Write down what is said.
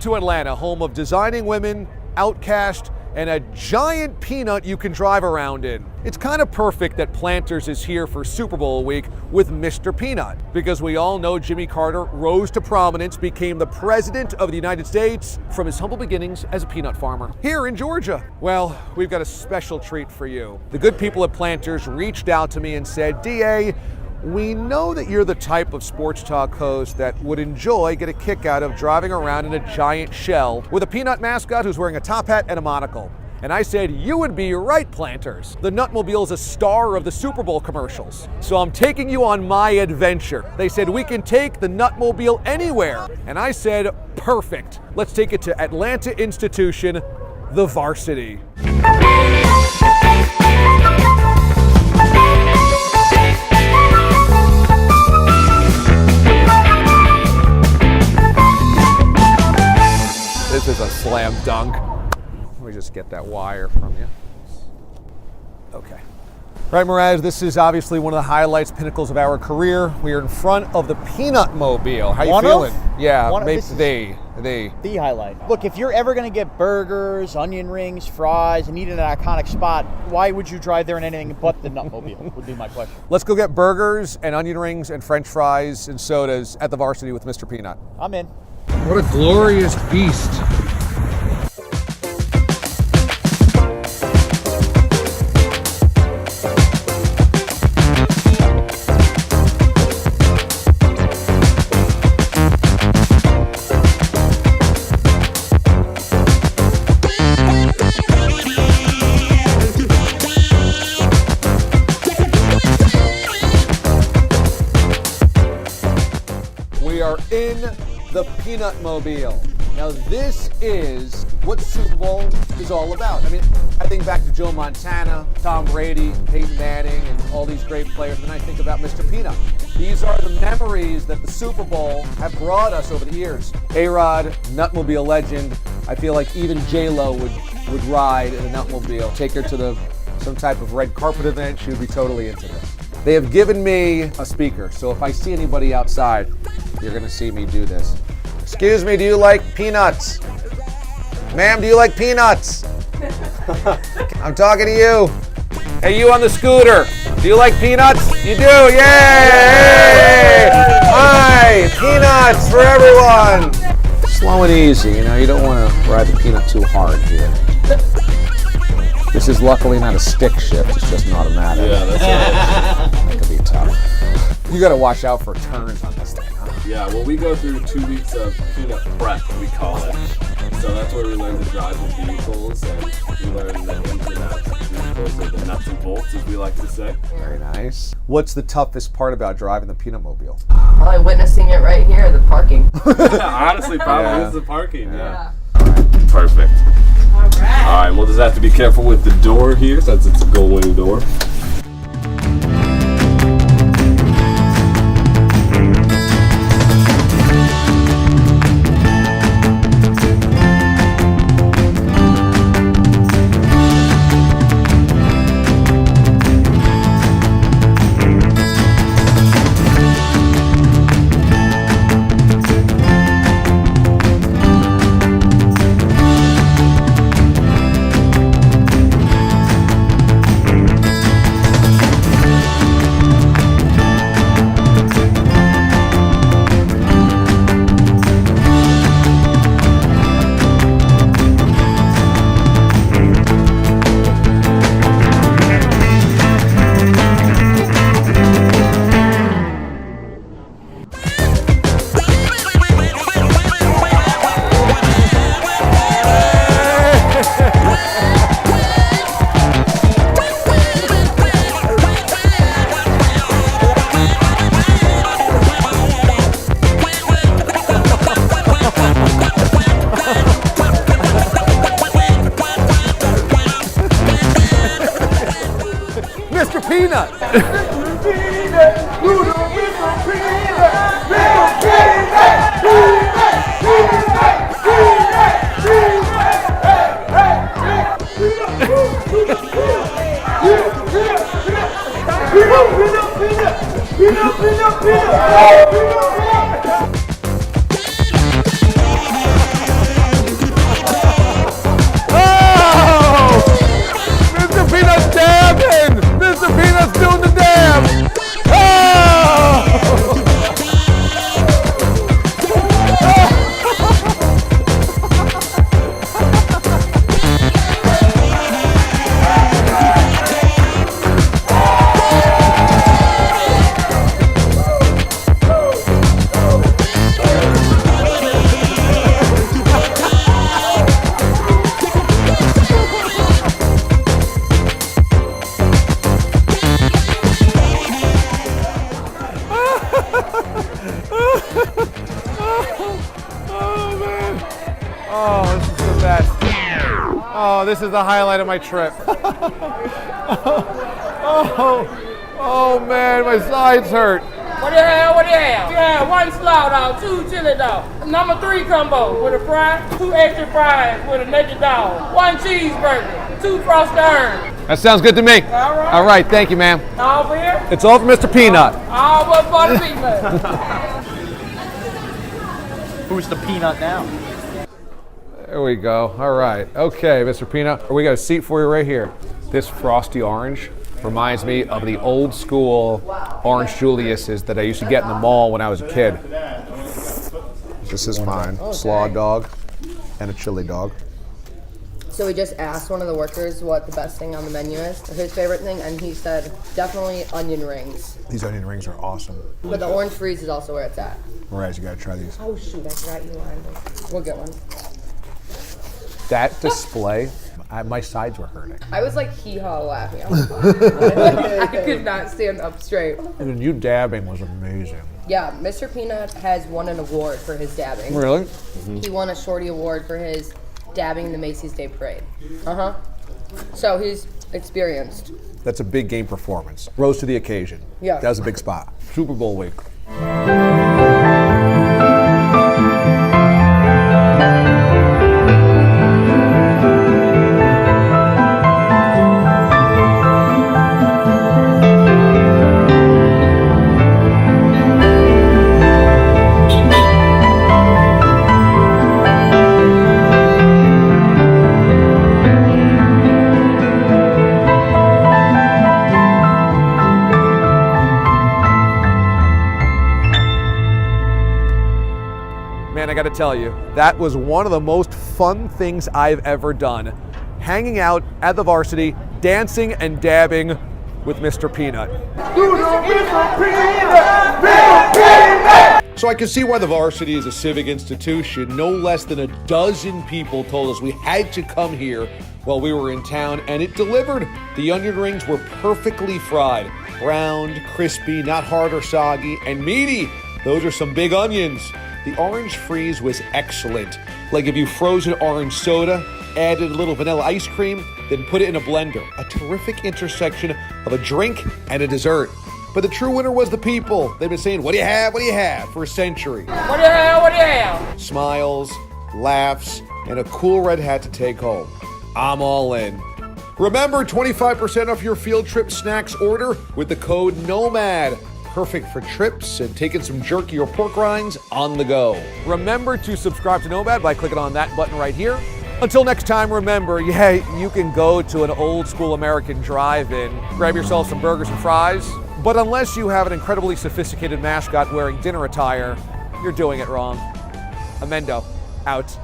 to Atlanta, home of designing women, Outcast, and a giant peanut you can drive around in. It's kind of perfect that Planters is here for Super Bowl week with Mr. Peanut, because we all know Jimmy Carter rose to prominence, became the President of the United States from his humble beginnings as a peanut farmer here in Georgia. Well, we've got a special treat for you. The good people at Planters reached out to me and said, DA, we know that you're the type of sports talk host that would get a kick out of driving around in a giant shell with a peanut mascot who's wearing a top hat and a monocle. And I said, you would be right, Planters. The Nutmobile's a star of the Super Bowl commercials. So I'm taking you on my adventure. They said, we can take the Nutmobile anywhere. And I said, perfect. Let's take it to Atlanta institution, the Varsity. This is a slam dunk. Let me just get that wire from you. Okay. Right, Mraz, this is obviously one of the highlights, pinnacles of our career. We are in front of the Peanut Mobile. How you feeling? Yeah, the highlight. Look, if you're ever going to get burgers, onion rings, fries, and eat in an iconic spot, why would you drive there in anything but the Nutmobile, would be my question. Let's go get burgers and onion rings and French fries and sodas at the Varsity with Mr. Peanut. I'm in. What a glorious beast. We are in the Peanut Mobile. Now this is what Super Bowl is all about. I mean, I think back to Joe Montana, Tom Brady, Peyton Manning, and all these great players, and I think about Mr. Peanut. These are the memories that the Super Bowl have brought us over the years. A-Rod, Nutmobile legend. I feel like even J-Lo would ride in a Nutmobile. Take her to some type of red carpet event, she would be totally into this. They have given me a speaker, so if I see anybody outside, you're gonna see me do this. Excuse me, do you like peanuts? Ma'am, do you like peanuts? I'm talking to you. Hey, you on the scooter, do you like peanuts? You do, yay! Hi, peanuts for everyone. Slow and easy, you don't want to ride the peanut too hard here. This is luckily not a stick shift, it's just an automatic. Yeah, that's right. That could be tough. You gotta watch out for turns on this thing, huh? Yeah, well, we go through 2 weeks of peanut prep, we call it. So that's where we learn to drive the vehicles, and we learn the ins and outs of the vehicles, or the nuts and bolts, as we like to say. Very nice. What's the toughest part about driving the Peanut Mobile? Probably witnessing it right here, the parking. Honestly, probably is the parking, yeah. All right, perfect. All right, we'll just have to be careful with the door here, since it's a gull-wing door. Mr. Peanut! this is the highlight of my trip. Oh man, my sides hurt. What do you have? Yeah, 1 slaw dog, 2 chili dog. Number 3 combo with a fry, 2 extra fries with a naked dog, 1 cheeseburger, 2 frosted urns. That sounds good to me. All right, thank you, ma'am. All for here? It's all for Mr. Peanut. All but for the peanut. Who's the peanut now? There we go. All right. Okay, Mr. Peanut. We got a seat for you right here. This frosty orange reminds me of the old school Orange Julius's that I used to get in the mall when I was a kid. This is mine. Slaw dog and a chili dog. So we just asked one of the workers what the best thing on the menu is, or his favorite thing, and he said definitely onion rings. These onion rings are awesome. But the orange freeze is also where it's at. Mraz, you gotta try these. Oh shoot, I forgot you wanted them. We'll get one. That display, my sides were hurting. I was like hee-haw laughing. I was like, I could not stand up straight. And you dabbing was amazing. Yeah, Mr. Peanut has won an award for his dabbing. Really? He won a Shorty Award for his dabbing in the Macy's Day Parade. So he's experienced. That's a big game performance. Rose to the occasion. Yeah. That was a big spot. Super Bowl week. Man, I gotta tell you, that was one of the most fun things I've ever done. Hanging out at the Varsity, dancing and dabbing with Mr. Peanut. So I can see why the Varsity is a civic institution. No less than a dozen people told us we had to come here while we were in town, and it delivered. The onion rings were perfectly fried. Browned, crispy, not hard or soggy, and meaty. Those are some big onions. The orange freeze was excellent. Like if you froze an orange soda, added a little vanilla ice cream, then put it in a blender. A terrific intersection of a drink and a dessert. But the true winner was the people. They've been saying, what do you have, what do you have, for a century. What do you have? Smiles, laughs, and a cool red hat to take home. I'm all in. Remember, 25% off your field trip snacks order with the code NOMAD. Perfect for trips and taking some jerky or pork rinds on the go. Remember to subscribe to NOMAD by clicking on that button right here. Until next time, remember, you can go to an old school American drive-in, grab yourself some burgers and fries, but unless you have an incredibly sophisticated mascot wearing dinner attire, you're doing it wrong. Amendo, out.